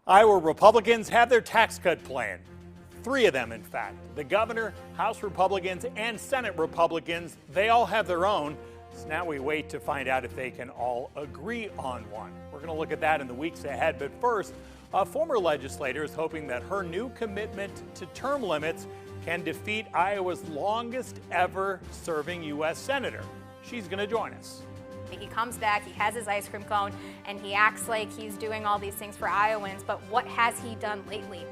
Iowa Republicans have their tax cut plan. 3 of them, in fact. The governor, House Republicans, and Senate Republicans, they all have their own. So now we wait to find out if they can all agree on one. We're going to look at that in the weeks ahead. But first, a former legislator is hoping that her new commitment to term limits can defeat Iowa's longest ever serving U.S. senator. She's going to join us. He comes back, he has his ice cream cone, and he acts like he's doing all these things for Iowans, but what has he done lately?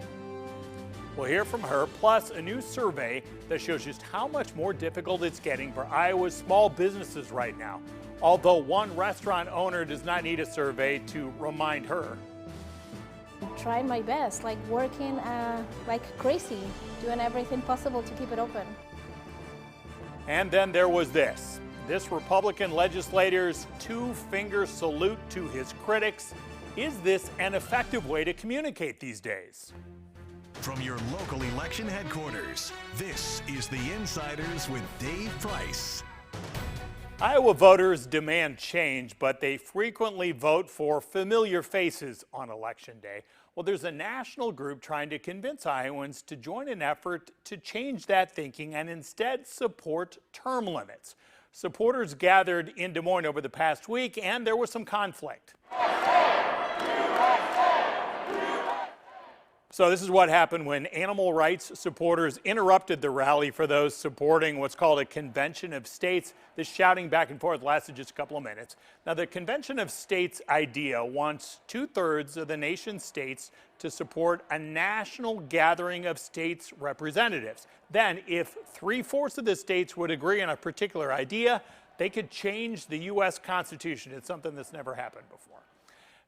We'll hear from her, plus a new survey that shows just how much more difficult it's getting for Iowa's small businesses right now. Although one restaurant owner does not need a survey to remind her. Try my best, like working like crazy, doing everything possible to keep it open. And then there was this. This Republican legislator's 2-finger salute to his critics. Is this an effective way to communicate these days? From your local election headquarters, this is The Insiders with Dave Price. Iowa voters demand change, but they frequently vote for familiar faces on Election Day. Well, there's a national group trying to convince Iowans to join an effort to change that thinking and instead support term limits. Supporters gathered in Des Moines over the past week, and there was some conflict. So this is what happened when animal rights supporters interrupted the rally for those supporting what's called a convention of states. This shouting back and forth lasted just a couple of minutes. Now, the convention of states idea wants 2/3 of the nation's states to support a national gathering of states' representatives. Then, if 3/4 of the states would agree on a particular idea, they could change the U.S. Constitution. It's something that's never happened before.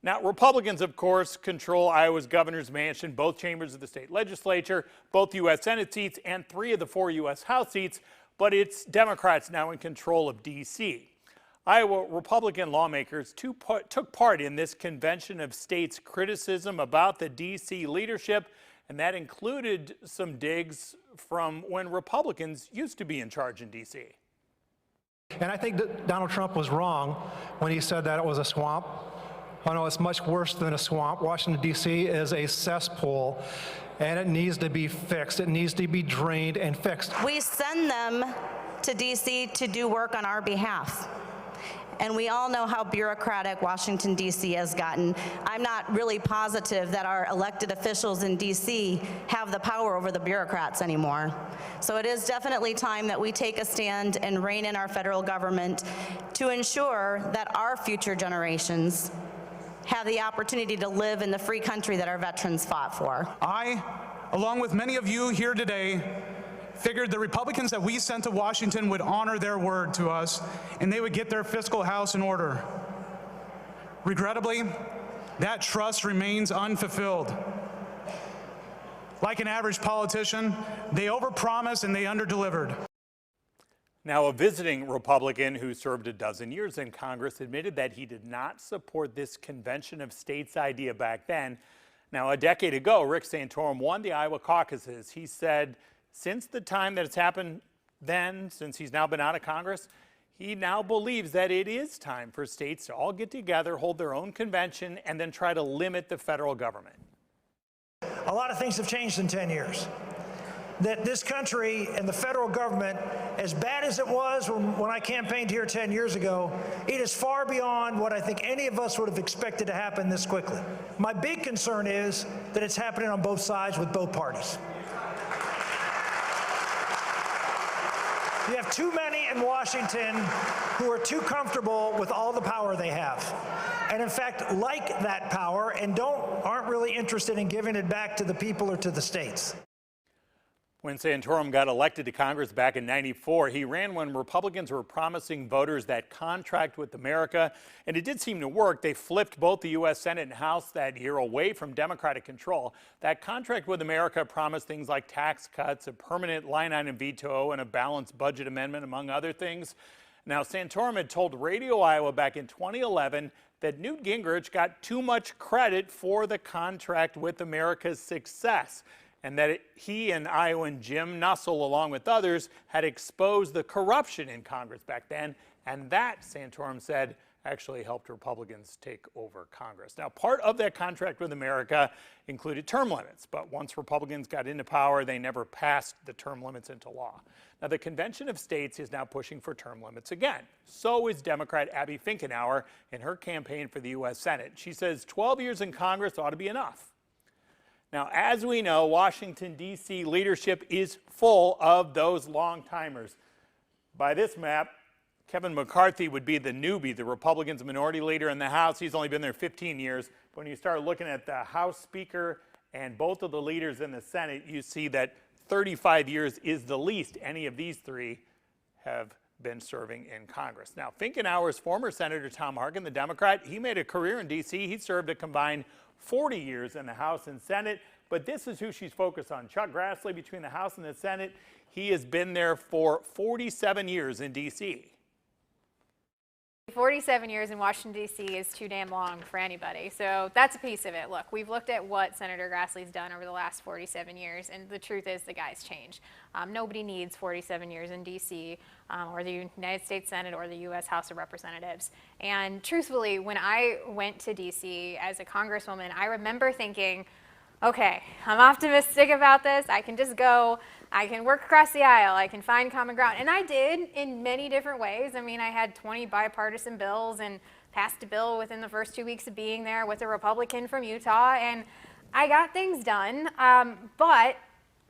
Now, Republicans, of course, control Iowa's governor's mansion, both chambers of the state legislature, both U.S. Senate seats, and 3 of the 4 U.S. House seats, but it's Democrats now in control of D.C. Iowa Republican lawmakers took part in this convention of states criticism about the D.C. leadership, and that included some digs from when Republicans used to be in charge in D.C. And I think that Donald Trump was wrong when he said that it was a swamp. Oh no, it's much worse than a swamp. Washington, D.C. is a cesspool, and it needs to be fixed. It needs to be drained and fixed. We send them to D.C. to do work on our behalf. And we all know how bureaucratic Washington, D.C. has gotten. I'm not really positive that our elected officials in D.C. have the power over the bureaucrats anymore. So it is definitely time that we take a stand and rein in our federal government to ensure that our future generations have the opportunity to live in the free country that our veterans fought for. I, along with many of you here today, figured the Republicans that we sent to Washington would honor their word to us and they would get their fiscal house in order. Regrettably, that trust remains unfulfilled. Like an average politician, they overpromised and they underdelivered. Now, a visiting Republican who served a dozen years in Congress admitted that he did not support this convention of states idea back then. Now, a decade ago, Rick Santorum won the Iowa caucuses. He said since the time that it's happened then, since he's now been out of Congress, he now believes that it is time for states to all get together, hold their own convention, and then try to limit the federal government. A lot of things have changed in 10 years. That this country and the federal government, as bad as it was when I campaigned here 10 years ago, it is far beyond what I think any of us would have expected to happen this quickly. My big concern is that it's happening on both sides with both parties. You have too many in Washington who are too comfortable with all the power they have. And in fact, like that power and aren't really interested in giving it back to the people or to the states. When Santorum got elected to Congress back in '94, he ran when Republicans were promising voters that contract with America, and it did seem to work. They flipped both the U.S. Senate and House that year away from Democratic control. That contract with America promised things like tax cuts, a permanent line item veto, and a balanced budget amendment, among other things. Now, Santorum had told Radio Iowa back in 2011 that Newt Gingrich got too much credit for the contract with America's success, and that he and Iowan Jim Nussle, along with others, had exposed the corruption in Congress back then, and that, Santorum said, actually helped Republicans take over Congress. Now, part of that contract with America included term limits, but once Republicans got into power, they never passed the term limits into law. Now, the Convention of States is now pushing for term limits again. So is Democrat Abby Finkenauer in her campaign for the U.S. Senate. She says 12 years in Congress ought to be enough. Now, as we know, Washington, D.C. leadership is full of those long-timers. By this map, Kevin McCarthy would be the newbie, the Republicans' minority leader in the House. He's only been there 15 years. But when you start looking at the House Speaker and both of the leaders in the Senate, you see that 35 years is the least any of these three have been serving in Congress. Now, Finkenauer's former Senator Tom Harkin, the Democrat, he made a career in D.C. He served a combined 40 years in the House and Senate. But this is who she's focused on. Chuck Grassley, between the House and the Senate, he has been there for 47 years in D.C. 47 years in Washington, D.C. is too damn long for anybody. So that's a piece of it. Look, we've looked at what Senator Grassley's done over the last 47 years, and the truth is the guy's changed. Nobody needs 47 years in D.C. Or the United States Senate or the U.S. House of Representatives. And truthfully, when I went to D.C. as a congresswoman, I remember thinking, okay, I'm optimistic about this. I can just go. I can work across the aisle. I can find common ground. And I did in many different ways. I mean, I had 20 bipartisan bills and passed a bill within the first 2 weeks of being there with a Republican from Utah. And I got things done. But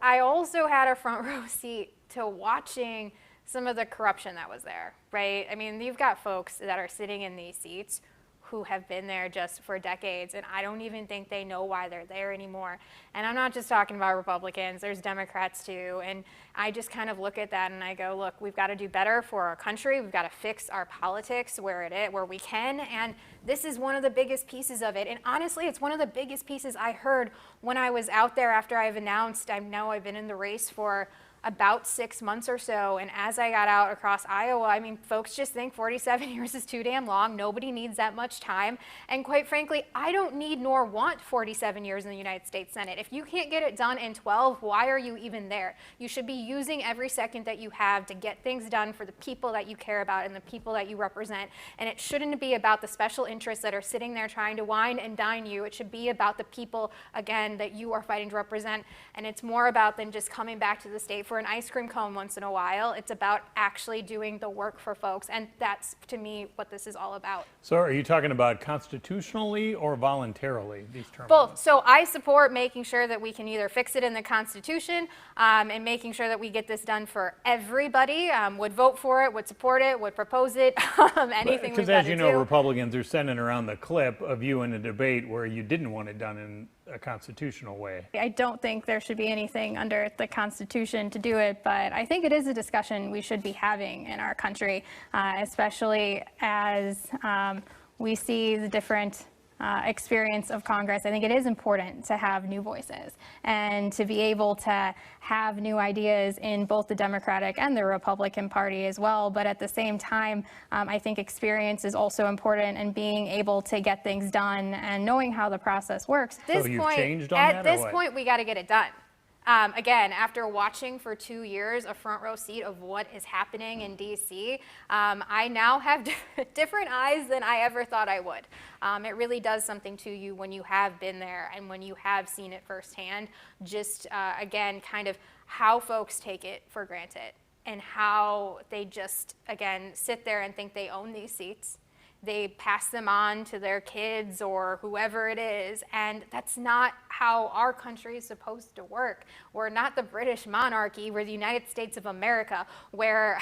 I also had a front row seat to watching some of the corruption that was there, right? I mean, you've got folks that are sitting in these seats who have been there just for decades, and I don't even think they know why they're there anymore. And I'm not just talking about Republicans, there's Democrats too, and I just kind of look at that and I go, look, we've got to do better for our country, we've got to fix our politics where we can, and this is one of the biggest pieces of it. And honestly, it's one of the biggest pieces I heard when I was out there after I've announced, I know I've been in the race for about 6 months or so, and as I got out across Iowa, I mean, folks just think 47 years is too damn long. Nobody needs that much time, and quite frankly, I don't need nor want 47 years in the United States Senate. If you can't get it done in 12, why are you even there? You should be using every second that you have to get things done for the people that you care about and the people that you represent, and it shouldn't be about the special interests that are sitting there trying to wine and dine you. It should be about the people, again, that you are fighting to represent, and it's more about than just coming back to the state for an ice cream cone once in a while. It's about actually doing the work for folks, and that's, to me, what this is all about. So are you talking about constitutionally or voluntarily, these term Both. limits? So I support making sure that we can either fix it in the Constitution and making sure that we get this done for everybody, would vote for it, would support it, would propose it, anything we've Because got as to you know, do. Republicans are sending around the clip of you in a debate where you didn't want it done in a constitutional way. I don't think there should be anything under the Constitution to do it, but I think it is a discussion we should be having in our country, especially as we see the different experience of Congress. I think it is important to have new voices and to be able to have new ideas in both the Democratic and the Republican Party as well. But at the same time, I think experience is also important, and being able to get things done and knowing how the process works. So you've changed on that, At or this what? point, we got to get it done. Again, after watching for 2 years a front row seat of what is happening in D.C., I now have different eyes than I ever thought I would. It really does something to you when you have been there and when you have seen it firsthand, just again, kind of how folks take it for granted and how they just, again, sit there and think they own these seats. They pass them on to their kids or whoever it is, and that's not how our country is supposed to work. We're not the British monarchy, we're the United States of America, where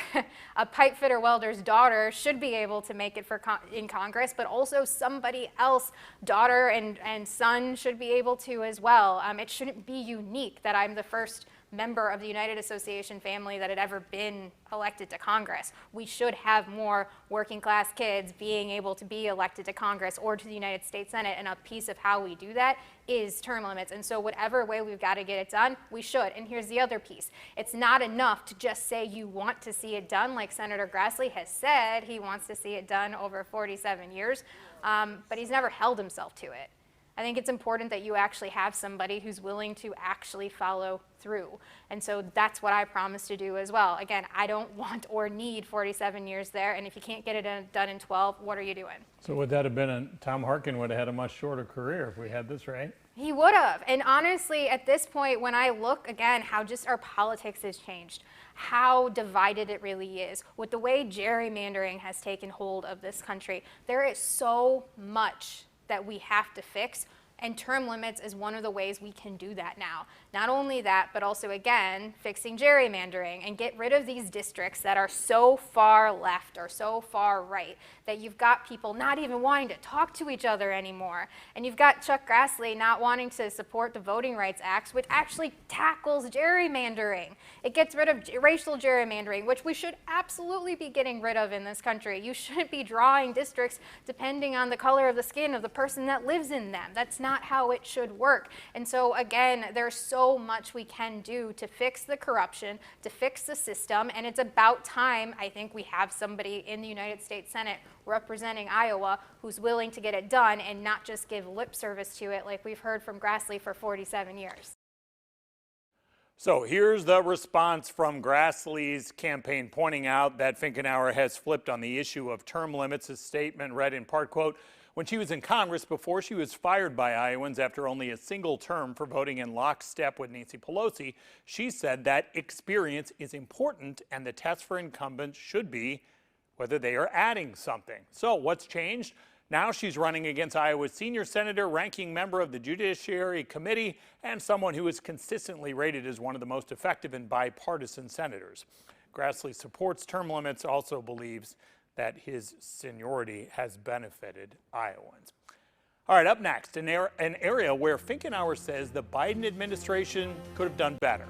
a pipefitter welder's daughter should be able to make it in Congress, but also somebody else, daughter and son, should be able to as well. It shouldn't be unique that I'm the first member of the United Association family that had ever been elected to Congress. We should have more working class kids being able to be elected to Congress or to the United States Senate, and a piece of how we do that is term limits. And so whatever way we've got to get it done, we should. And here's the other piece. It's not enough to just say you want to see it done, like Senator Grassley has said he wants to see it done over 47 years, but he's never held himself to it. I think it's important that you actually have somebody who's willing to actually follow through. And so that's what I promise to do as well. Again, I don't want or need 47 years there, and if you can't get it done in 12, what are you doing? So would that have been Tom Harkin would have had a much shorter career if we had this right? He would have. And honestly, at this point, when I look again how just our politics has changed, how divided it really is, with the way gerrymandering has taken hold of this country, there is so much that we have to fix. And term limits is one of the ways we can do that now. Not only that, but also, again, fixing gerrymandering and get rid of these districts that are so far left or so far right that you've got people not even wanting to talk to each other anymore. And you've got Chuck Grassley not wanting to support the Voting Rights Act, which actually tackles gerrymandering. It gets rid of racial gerrymandering, which we should absolutely be getting rid of in this country. You shouldn't be drawing districts depending on the color of the skin of the person that lives in them. That's not how it should work. And so again, there's so much we can do to fix the corruption, to fix the system, and it's about time, I think, we have somebody in the United States Senate representing Iowa who's willing to get it done and not just give lip service to it like we've heard from Grassley for 47 years. So here's the response from Grassley's campaign pointing out that Finkenauer has flipped on the issue of term limits. His statement read in part, quote, "When she was in Congress before she was fired by Iowans after only a single term for voting in lockstep with Nancy Pelosi, she said that experience is important and the test for incumbents should be whether they are adding something." So what's changed? Now she's running against Iowa's senior senator, ranking member of the Judiciary Committee, and someone who is consistently rated as one of the most effective and bipartisan senators. Grassley supports term limits, also believes that his seniority has benefited Iowans. All right, up next, an area where Finkenauer says the Biden administration could have done better.